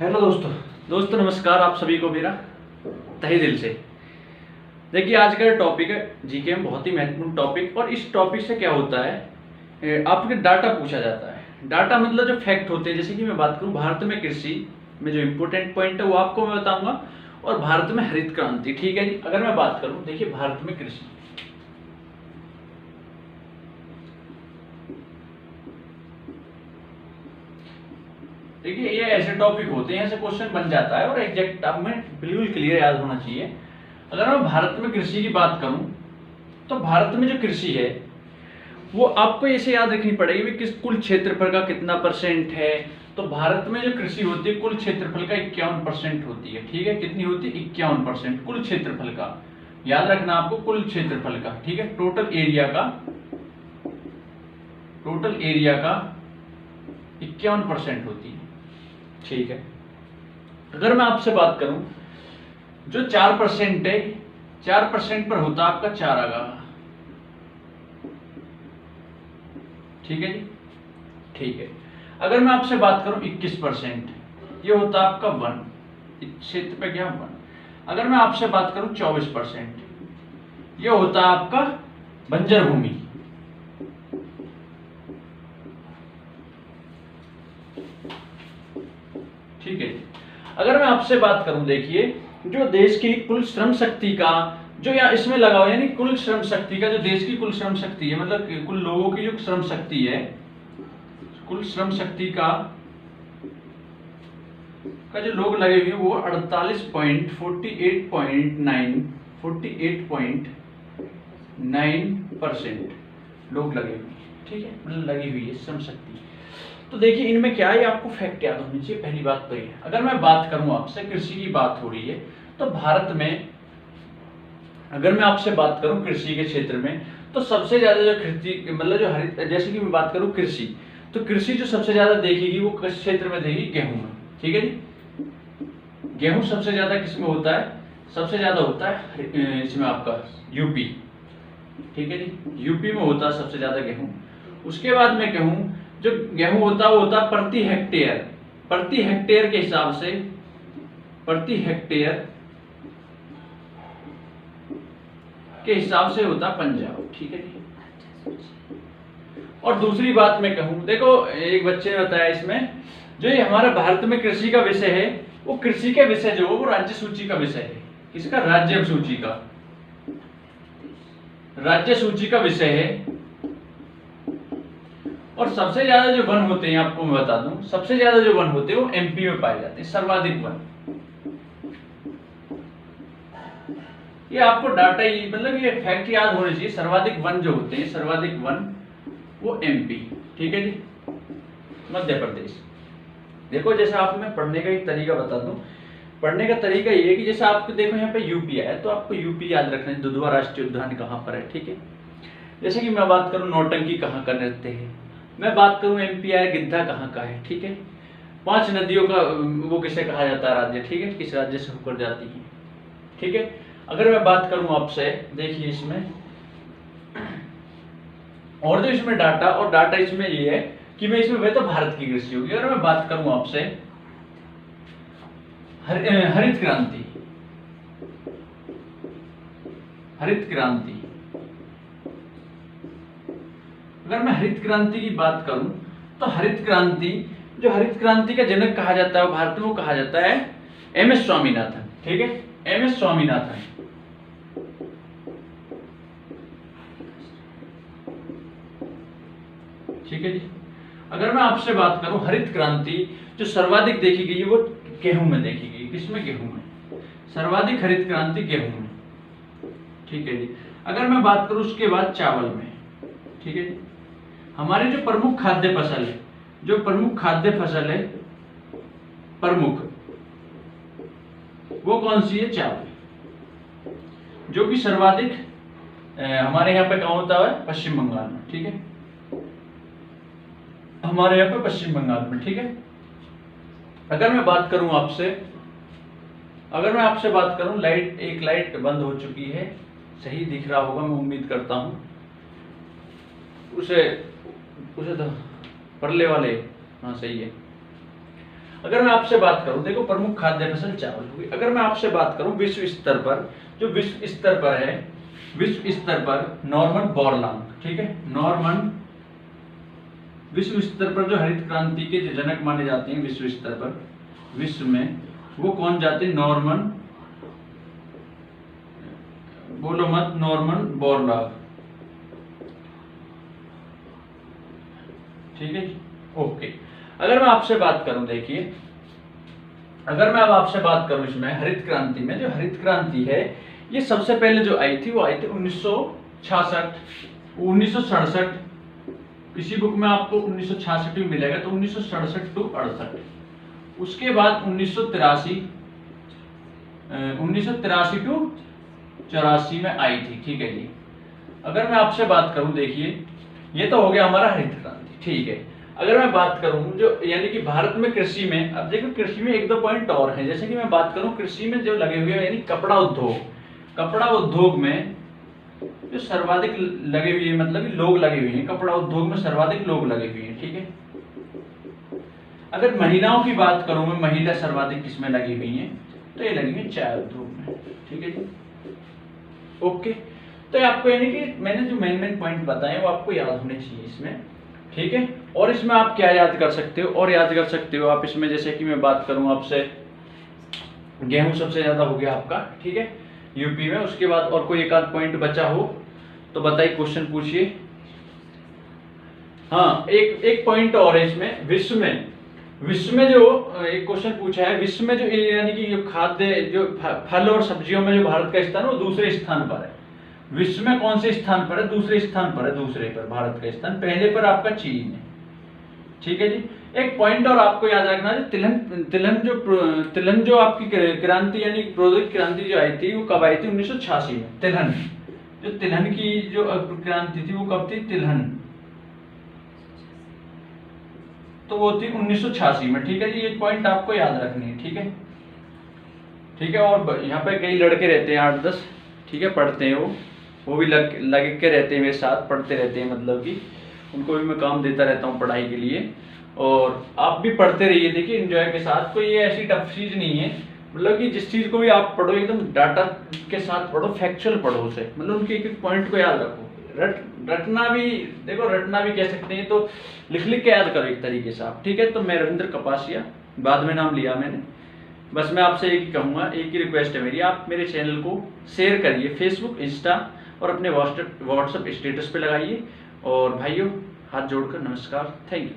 Hello दोस्तों नमस्कार। आप सभी को मेरा तहे दिल से। देखिए आज का टॉपिक है जीके में बहुत ही महत्वपूर्ण टॉपिक। और इस टॉपिक से क्या होता है, आपके डाटा पूछा जाता है। डाटा मतलब जो फैक्ट होते हैं। जैसे कि मैं बात करूं भारत में कृषि में जो इम्पोर्टेंट पॉइंट है वो आपको मैं बताऊंगा, और भारत में हरित क्रांति। ठीक है जी। अगर मैं बात करूं, देखिए भारत में कृषि, देखिए ये ऐसे टॉपिक होते हैं, ऐसे क्वेश्चन बन जाता है और एग्जैक्ट आप में बिल्कुल क्लियर याद होना चाहिए। अगर मैं भारत में कृषि की बात करूं तो भारत में जो कृषि है वो आपको ऐसे याद रखनी पड़ेगी कि किस कुल क्षेत्रफल का कितना परसेंट है। तो भारत में जो कृषि होती है कुल क्षेत्रफल का 51% होती है। ठीक है, कितनी होती है? 51% कुल क्षेत्रफल का। याद रखना आपको, कुल क्षेत्रफल का। ठीक है, टोटल एरिया का 51% होती है। ठीक है, अगर मैं आपसे बात करूं जो 4% है, 4% पर होता है आपका चारागाह। ठीक है जी, ठीक है। अगर मैं आपसे बात करूं 21%, ये होता है आपका वन, क्षेत्र पे क्या वन। अगर मैं आपसे बात करूं 24%, ये होता है आपका बंजर भूमि। ठीक है। अगर मैं आपसे बात करूं, देखिए जो देश की कुल श्रम शक्ति का जो या इसमें लगा हुआ, यानी कुल श्रम शक्ति का जो देश की कुल श्रम शक्ति है, मतलब कुल लोगों की जो श्रम शक्ति है, कुल श्रम शक्ति का जो लोग लगे हुए हैं वो 48.9% लोग लगे हुए हैं। ठीक है, मतलब लगी हुई है श्रम शक्ति। तो देखिए इनमें क्या है, आपको फैक्ट याद होनी चाहिए। पहली बात तो ये, अगर मैं बात करूं आपसे, कृषि की बात हो रही है तो भारत में अगर मैं आपसे बात करूं कृषि के क्षेत्र में, तो सबसे ज्यादा जो कृषि मतलब जो हरित, जैसे कि मैं बात करूं कृषि, तो कृषि जो सबसे ज्यादा देखेगी वो किस क्षेत्र में देगी? गेहूं में। ठीक है जी, गेहूं सबसे ज्यादा किसमें होता है? सबसे ज्यादा होता है इसमें आपका यूपी। ठीक है जी, यूपी में होता है सबसे ज्यादा गेहूं। उसके बाद में गेहूं, जो गेहूं होता है वो होता है प्रति हेक्टेयर के हिसाब से, प्रति हेक्टेयर के हिसाब से होता है पंजाब। ठीक है जी। और दूसरी बात मैं कहूं, देखो एक बच्चे ने बताया इसमें, जो ये हमारे भारत में कृषि का विषय है, वो कृषि के विषय जो वो राज्य सूची का विषय है। किसका? राज्य सूची का, राज्य सूची का विषय है। और सबसे ज्यादा जो वन होते हैं, आपको मैं बता दूं, सबसे ज्यादा जो वन होते हैं वो एमपी में पाए जाते हैं, सर्वाधिक वन। ये आपको डाटा ही, मतलब ये फैक्ट याद होने चाहिए। सर्वाधिक वन जो होते हैं, सर्वाधिक वन वो एमपी। ठीक है जी, मध्य प्रदेश। देखो जैसे आप मैं पढ़ने का एक तरीका बता दूं, पढ़ने का तरीका ये है कि जैसे आपको देखो यहाँ पे यूपी है, तो आपको यूपी याद रखना है। दुधवा राष्ट्रीय उद्यान कहाँ पर है? ठीक है, जैसे कि मैं बात करूं नौटंकी कहाँ का नृत्य है, मैं बात करूं एमपी है गिद्धा कहाँ का है। ठीक है, 5 नदियों का वो किसे कहा जाता है? राज्य। ठीक है, किस राज्य से होकर जाती है। ठीक है, अगर मैं बात करूं आपसे, देखिए इसमें और जो इसमें डाटा, और डाटा इसमें ये है कि मैं इसमें वह तो भारत की कृषि होगी। अगर मैं बात करूं आपसे हरित क्रांति, हरित क्रांति, अगर मैं हरित क्रांति की बात करूं तो हरित क्रांति, जो हरित क्रांति का जनक कहा जाता है भारत में, वो कहा जाता है एमएस स्वामीनाथन। ठीक है, एमएस स्वामीनाथन। ठीक है जी, अगर मैं आपसे बात करूं हरित क्रांति जो सर्वाधिक देखी गई है वो गेहूं में देखी गई। किसमें? गेहूं में। सर्वाधिक हरित क्रांति गेहूं में। ठीक है जी, अगर मैं बात करूं उसके बाद चावल में। ठीक है जी, हमारी जो प्रमुख खाद्य फसल है, जो प्रमुख खाद्य फसल है प्रमुख, वो कौन सी है? चावल, जो कि सर्वाधिक हमारे यहाँ पे कहाँ होता है? पश्चिम बंगाल में। ठीक है, हमारे यहाँ पे पश्चिम बंगाल में। ठीक है, अगर मैं बात करूं आपसे, अगर मैं आपसे बात करूं, लाइट, एक लाइट बंद हो चुकी है, सही दिख रहा होगा मैं उम्मीद करता हूं। उसे तो परले वाले, हाँ सही है। अगर मैं आपसे बात करूं, देखो प्रमुख खाद्य फसल चावल होगी। अगर मैं आपसे बात करूं विश्व स्तर पर, जो विश्व स्तर पर है, विश्व स्तर पर नॉर्मन बोरलॉग, ठीक है, नॉर्मन विश्व स्तर पर जो हरित क्रांति के जो जनक माने जाते हैं विश्व स्तर पर, विश्व में, वो कौन जाते हैं? नॉर्मन, बोलो मत, नॉर्मन बोरलॉग, ठीक है, ओके। अगर मैं आपसे बात करूं, देखिए अगर मैं अब आपसे बात करूं इसमें हरित क्रांति में, जो हरित क्रांति है ये सबसे पहले जो आई थी वो आई थी 1966, 1967, किसी बुक में आपको 1966 भी मिलेगा, तो 1967 टू 68। उसके बाद 1983 टू 84 में आई थी, ठीक है जी। अगर मैं आपसे बात करूं, देखिए ये तो हो गया हमारा हरित क्रांति, ठीक है। अगर मैं बात करूं जो यानी कि भारत में कृषि में, अब देखो कृषि में एक दो पॉइंट और हैं, जैसे कि मैं बात करूं कृषि में जो लगे हुए हैं, यानी कपड़ा उद्योग, कपड़ा उद्योग में जो सर्वाधिक लगे हुए हैं, मतलब कि लोग लगे हुए हैं, कपड़ा उद्योग में सर्वाधिक लोग लगे हुए हैं, ठीक है। अगर महिलाओं की बात करूं मैं, महिला सर्वाधिक किसमें लगी हुई हैं, तो ये लगी हुई चाय उद्योग में, ठीक है जी, ओके। तो आपको यानी कि मैंने जो मेन पॉइंट बताए वो आपको याद होने चाहिए इसमें, ठीक है। और इसमें आप क्या याद कर सकते हो, और याद कर सकते हो आप इसमें, जैसे कि मैं बात करूं आपसे, गेहूं सबसे ज्यादा हो गया आपका, ठीक है, यूपी में। उसके बाद और कोई एक आध पॉइंट बचा हो तो बताइए, क्वेश्चन पूछिए। हाँ, एक पॉइंट और है इसमें, विश्व में जो एक क्वेश्चन पूछा है, विश्व में जो यानी कि जो खाद्य, जो फल और सब्जियों में जो भारत का स्थान है वो दूसरे स्थान पर है। विश्व में कौन से स्थान पर है? दूसरे स्थान पर है, दूसरे पर भारत का स्थान, पहले पर आपका चीन है, ठीक है जी। एक पॉइंट और आपको याद रखना है, तिलहन जो आपकी क्रांति यानी प्रौद्योगिक क्रांति जो आई थी वो कब आई थी? 1986 में। तिलहन की जो क्रांति थी वो कब थी? तिलहन, तो वो थी 1986 में, ठीक है जी। ये पॉइंट आपको याद रखनी है, ठीक है, ठीक है। और यहाँ पे कई लड़के रहते हैं 8-10, ठीक है, पढ़ते हैं वो भी लगे के रहते हैं मेरे साथ, पढ़ते रहते हैं, मतलब कि उनको भी मैं काम देता रहता हूँ पढ़ाई के लिए। और आप भी पढ़ते रहिए, देखिए एंजॉय के साथ, कोई ये ऐसी टफ चीज नहीं है, मतलब कि जिस चीज को भी आप पढ़ो एकदम डाटा के साथ पढ़ो, फैक्चुअल पढ़ो उसे, मतलब उनके एक एक पॉइंट को याद रखो। रटना भी, देखो रटना भी कह सकते हैं, तो लिख के याद करो एक तरीके से आप, ठीक है। तो मैं रविंद्र कपासिया, बाद में नाम लिया मैंने। बस मैं आपसे एक ही कहूँगा, एक ही रिक्वेस्ट है मेरी, आप मेरे चैनल को शेयर करिए, फेसबुक, इंस्टा और अपने व्हाट्सएप स्टेटस पे लगाइए। और भाइयों हाथ जोड़कर नमस्कार, थैंक यू।